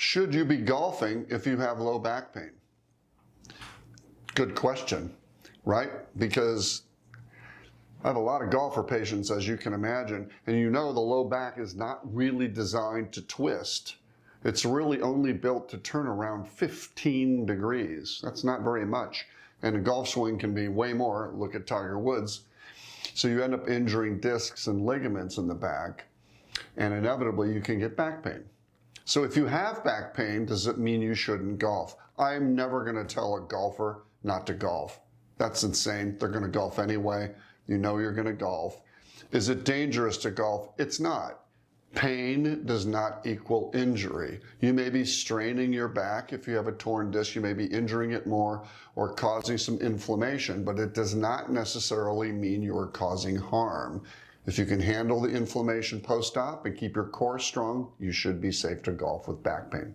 Should you be golfing if you have low back pain? Good question, right? Because I have a lot of golfer patients, as you can imagine, and you know the low back is not really designed to twist. It's really only built to turn around 15 degrees. That's not very much. And a golf swing can be way more. Look at Tiger Woods. So you end up injuring discs and ligaments in the back, and inevitably you can get back pain. So if you have back pain, does it mean you shouldn't golf? I'm never going to tell a golfer not to golf. That's insane. They're going to golf anyway. You know you're going to golf. Is it dangerous to golf? It's not. Pain does not equal injury. You may be straining your back. If you have a torn disc, you may be injuring it more or causing some inflammation, but it does not necessarily mean you are causing harm. If you can handle the inflammation post-op and keep your core strong, you should be safe to golf with back pain.